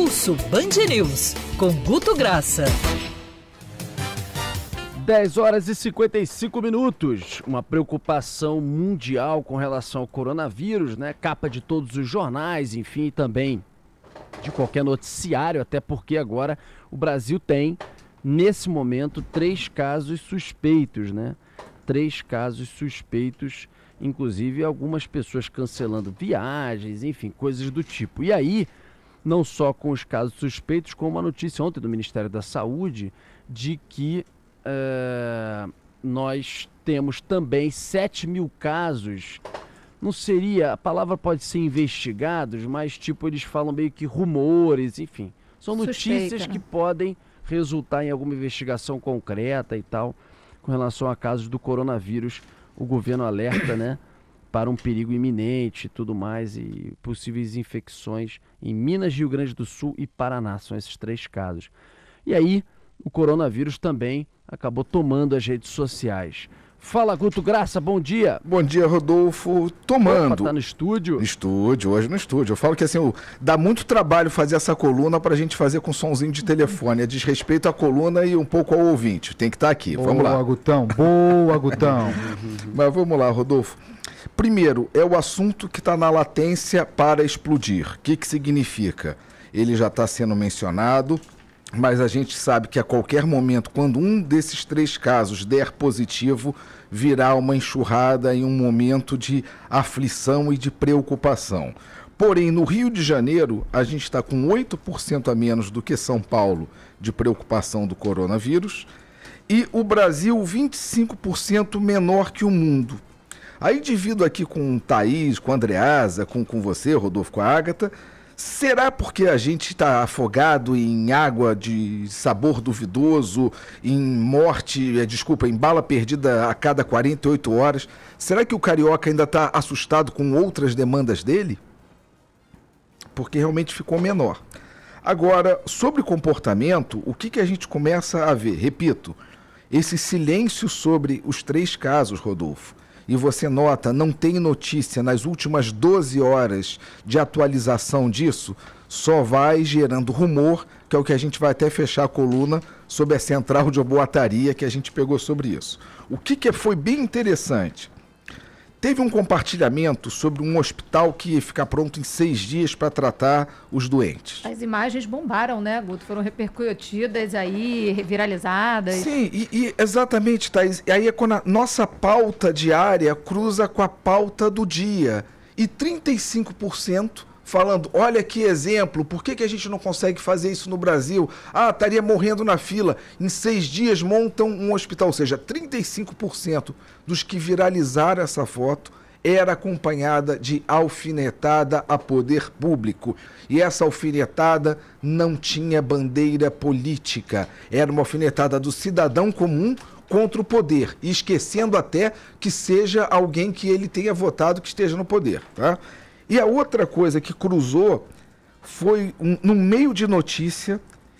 Pulso Band News, com Guto Graça. 10 horas e 55 minutos. Uma preocupação mundial com relação ao coronavírus, né? Capa de todos os jornais, enfim, também de qualquer noticiário, até porque agora o Brasil tem, nesse momento, 3 casos suspeitos, né? 3 casos suspeitos, inclusive algumas pessoas cancelando viagens, enfim, coisas do tipo. E aí, não só com os casos suspeitos, como a notícia ontem do Ministério da Saúde de que nós temos também 7 mil casos, não seria, a palavra pode ser investigados, mas tipo eles falam meio que rumores, enfim, são notícias que podem resultar em alguma investigação concreta e tal, com relação a casos do coronavírus. O governo alerta, né, para um perigo iminente e tudo mais, e possíveis infecções em Minas, Rio Grande do Sul e Paraná, são esses 3 casos. E aí, o coronavírus também acabou tomando as redes sociais. Fala, Guto Graça, bom dia. Bom dia, Rodolfo. Tomando. Opa, tá no estúdio? Estúdio, hoje no estúdio. Eu falo que assim, dá muito trabalho fazer essa coluna pra gente fazer com sonzinho de telefone. É desrespeito à coluna e um pouco ao ouvinte. Tem que estar aqui. Vamos lá. Boa, Gutão. Boa, Gutão. Mas vamos lá, Rodolfo. Primeiro, é o assunto que está na latência para explodir. O que significa? Ele já está sendo mencionado, mas a gente sabe que a qualquer momento, quando um desses 3 casos der positivo, virá uma enxurrada em um momento de aflição e de preocupação. Porém, no Rio de Janeiro, a gente está com 8% a menos do que São Paulo de preocupação do coronavírus e o Brasil 25% menor que o mundo. Aí divido aqui com o Thaís, com a Andreasa, com você, Rodolfo, com a Ágata. Será porque a gente está afogado em água de sabor duvidoso, em em bala perdida a cada 48 horas? Será que o carioca ainda está assustado com outras demandas dele? Porque realmente ficou menor. Agora, sobre comportamento, o que a gente começa a ver? Repito, esse silêncio sobre os 3 casos, Rodolfo. E você nota, não tem notícia nas últimas 12 horas de atualização disso, só vai gerando rumor, que é o que a gente vai até fechar a coluna sobre a central de boataria que a gente pegou sobre isso. O que foi bem interessante? Teve um compartilhamento sobre um hospital que ia ficar pronto em 6 dias para tratar os doentes. As imagens bombaram, né, Guto? Foram repercutidas aí, viralizadas. Sim, e exatamente, Thaís. E aí é quando a nossa pauta diária cruza com a pauta do dia. E 35% falando, olha que exemplo, por que a gente não consegue fazer isso no Brasil? Ah, estaria morrendo na fila. Em 6 dias montam um hospital. Ou seja, 35% dos que viralizaram essa foto era acompanhada de alfinetada a poder público. E essa alfinetada não tinha bandeira política. Era uma alfinetada do cidadão comum contra o poder. E esquecendo até que seja alguém que ele tenha votado que esteja no poder, tá? E a outra coisa que cruzou foi no meio de notícia,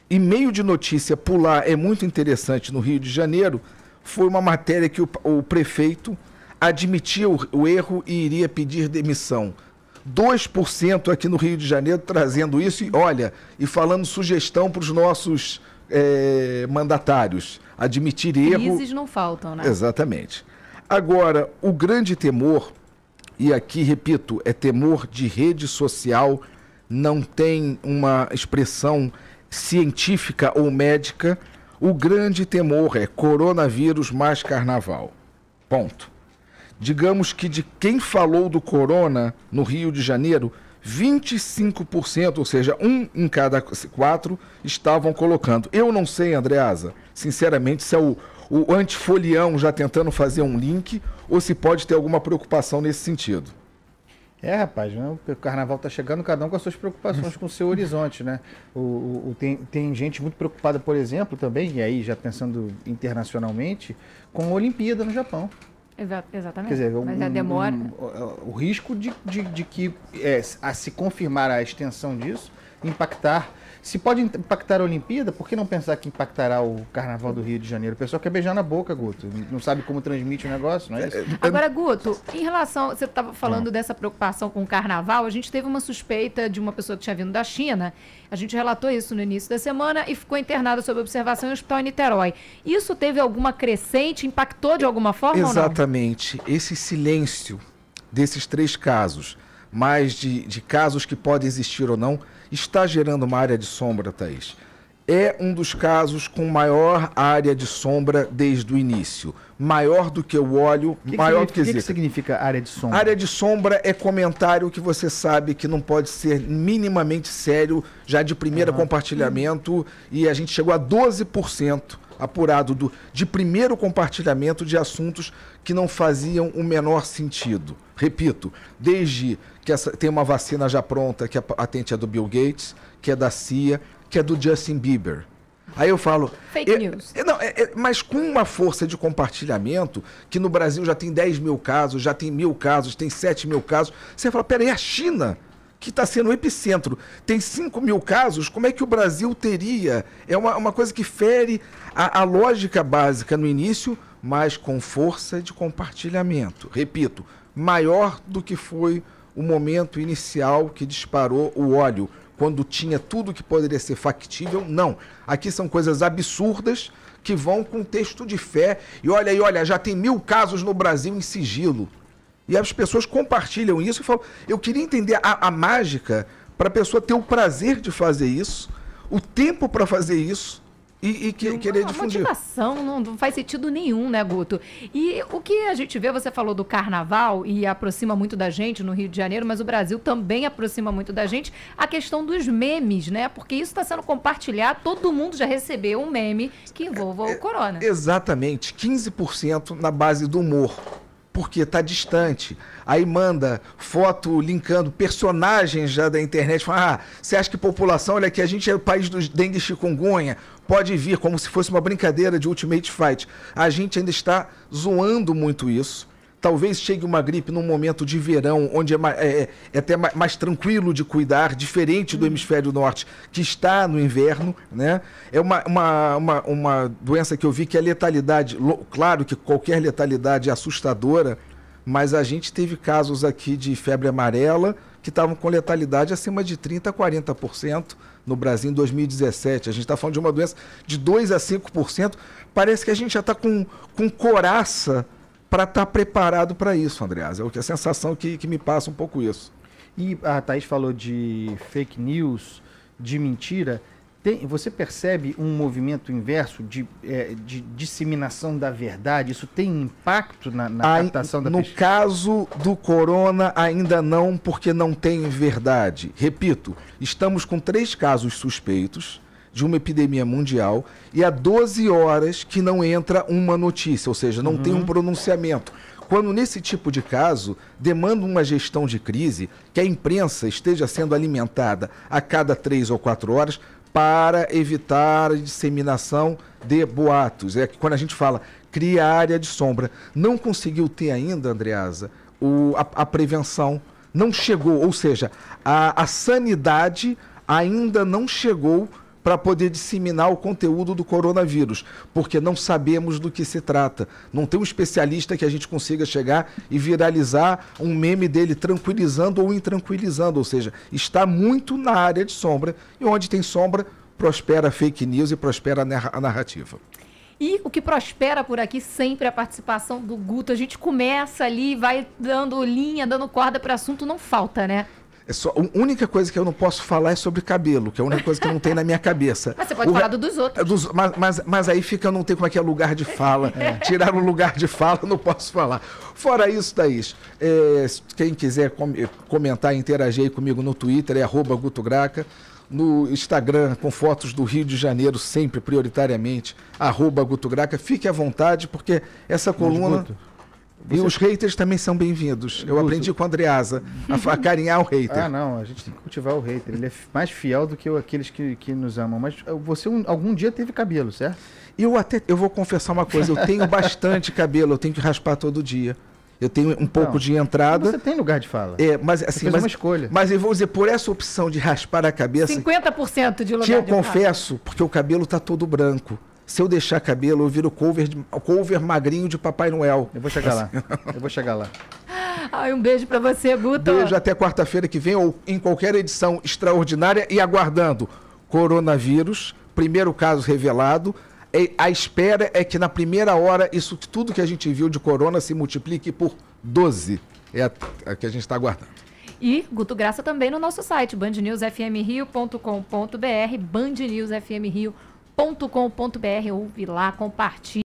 e meio de notícia pular é muito interessante no Rio de Janeiro, foi uma matéria que o prefeito admitia o erro e iria pedir demissão. 2% aqui no Rio de Janeiro trazendo isso e, olha, e falando sugestão para os nossos mandatários. Admitir erro... Crises não faltam, né? Exatamente. Agora, o grande temor... E aqui, repito, é temor de rede social, não tem uma expressão científica ou médica. O grande temor é coronavírus mais carnaval. Ponto. Digamos que de quem falou do corona no Rio de Janeiro, 25%, ou seja, 1 em cada 4, estavam colocando. Eu não sei, Andreasa, sinceramente, se é o antifolião já tentando fazer um link ou se pode ter alguma preocupação nesse sentido. Rapaz, né? O carnaval tá chegando, cada um com as suas preocupações, com o seu horizonte, né? Tem gente muito preocupada, por exemplo, também, e aí já pensando internacionalmente, com a Olimpíada no Japão. Exatamente. Quer dizer, mas a demora. O risco de que, a se confirmar a extensão disso, impactar Se pode impactar a Olimpíada, por que não pensar que impactará o Carnaval do Rio de Janeiro? O pessoal quer beijar na boca, Guto. Não sabe como transmite o negócio, não é isso? Agora, Guto, em relação... Você estava falando dessa preocupação com o Carnaval. A gente teve uma suspeita de uma pessoa que tinha vindo da China. A gente relatou isso no início da semana e ficou internada sob observação em um hospital em Niterói. Isso teve alguma crescente? Impactou de alguma forma ou não? Exatamente. Esse silêncio desses 3 casos, mais de casos que podem existir ou não, está gerando uma área de sombra, Thaís. É um dos casos com maior área de sombra desde o início. Maior do que o óleo, maior do que Zika. O que significa área de sombra? Área de sombra é comentário que você sabe que não pode ser minimamente sério, já de primeiro compartilhamento, e a gente chegou a 12% apurado de primeiro compartilhamento de assuntos que não faziam o menor sentido. Repito, desde que tem uma vacina já pronta, que a patente é do Bill Gates, que é da CIA, que é do Justin Bieber. Aí eu falo... Fake news. Mas com uma força de compartilhamento, que no Brasil já tem 10 mil casos, já tem 1.000 casos, tem 7 mil casos, você fala, peraí, a China, que está sendo o epicentro, tem 5 mil casos, como é que o Brasil teria? É uma coisa que fere a lógica básica no início, mas com força de compartilhamento. Repito, maior do que foi o momento inicial que disparou o óleo, quando tinha tudo que poderia ser factível. Não. Aqui são coisas absurdas que vão com texto de fé. E olha aí, já tem 1.000 casos no Brasil em sigilo. E as pessoas compartilham isso e falam, eu queria entender a mágica para a pessoa ter o prazer de fazer isso, o tempo para fazer isso e querer difundir. A motivação não faz sentido nenhum, né, Guto? E o que a gente vê, você falou do Carnaval e aproxima muito da gente no Rio de Janeiro, mas o Brasil também aproxima muito da gente, a questão dos memes, né? Porque isso está sendo compartilhado, todo mundo já recebeu um meme que envolva o corona. Exatamente, 15% na base do humor. Porque está distante. Aí manda foto linkando personagens já da internet. Fala, você acha que população, olha aqui, a gente é o país dos dengue e chikungunya, pode vir como se fosse uma brincadeira de Ultimate Fight. A gente ainda está zoando muito isso. Talvez chegue uma gripe num momento de verão, onde é até mais tranquilo de cuidar, diferente do hemisfério norte, que está no inverno, né? É uma doença que eu vi que a letalidade, claro que qualquer letalidade é assustadora, mas a gente teve casos aqui de febre amarela que estavam com letalidade acima de 30% a 40% no Brasil em 2017. A gente está falando de uma doença de 2% a 5%. Parece que a gente já está com coraça para estar preparado para isso, Andreas. É a sensação que me passa um pouco isso. E a Thaís falou de fake news, de mentira. Você percebe um movimento inverso de disseminação da verdade? Isso tem impacto na captação da pesquisa? No caso do corona, ainda não, porque não tem verdade. Repito, estamos com 3 casos suspeitos de uma epidemia mundial e há 12 horas que não entra uma notícia, ou seja, não tem um pronunciamento. Quando nesse tipo de caso demanda uma gestão de crise, que a imprensa esteja sendo alimentada a cada 3 ou 4 horas para evitar a disseminação de boatos. É que quando a gente fala cria área de sombra, não conseguiu ter ainda, Andreasa, a prevenção, não chegou, ou seja, a sanidade ainda não chegou para poder disseminar o conteúdo do coronavírus, porque não sabemos do que se trata. Não tem um especialista que a gente consiga chegar e viralizar um meme dele tranquilizando ou intranquilizando, ou seja, está muito na área de sombra, e onde tem sombra, prospera a fake news e prospera a narrativa. E o que prospera por aqui sempre é a participação do Guto. A gente começa ali, vai dando linha, dando corda para o assunto, não falta, né? A única coisa que eu não posso falar é sobre cabelo, que é a única coisa que não tem na minha cabeça. Mas você pode falar dos outros. Mas aí fica, eu não tenho como é que é lugar de fala. Tirar o lugar de fala, eu não posso falar. Fora isso, Thaís, quem quiser comentar e interagir aí comigo no Twitter, é @GutoGraca. No Instagram, com fotos do Rio de Janeiro, sempre, prioritariamente, @GutoGraca. Fique à vontade, porque essa coluna... E os haters também são bem-vindos. Eu aprendi com a Andreasa a acarinhar o hater. Ah, não, a gente tem que cultivar o hater. Ele é mais fiel do que aqueles que nos amam. Mas você algum dia teve cabelo, certo? Eu vou confessar uma coisa, eu tenho bastante cabelo, eu tenho que raspar todo dia. eu tenho um pouco de entrada. Você tem lugar de fala. Mas assim, você fez uma escolha. Mas eu vou dizer, por essa opção de raspar a cabeça, 50% de lugar que eu de fala. confesso, porque o cabelo tá todo branco. Se eu deixar cabelo, eu viro cover magrinho de Papai Noel. Eu vou chegar lá. Eu vou chegar lá. Ai, um beijo pra você, Guto. Beijo até quarta-feira que vem, ou em qualquer edição extraordinária, e aguardando coronavírus, primeiro caso revelado. A espera é que na primeira hora, isso tudo que a gente viu de corona se multiplique por 12. É a que a gente está aguardando. E Guto Graça também no nosso site, bandnewsfmrio.com.br, bandnewsfmrio.com.br. Ouve lá, compartilha.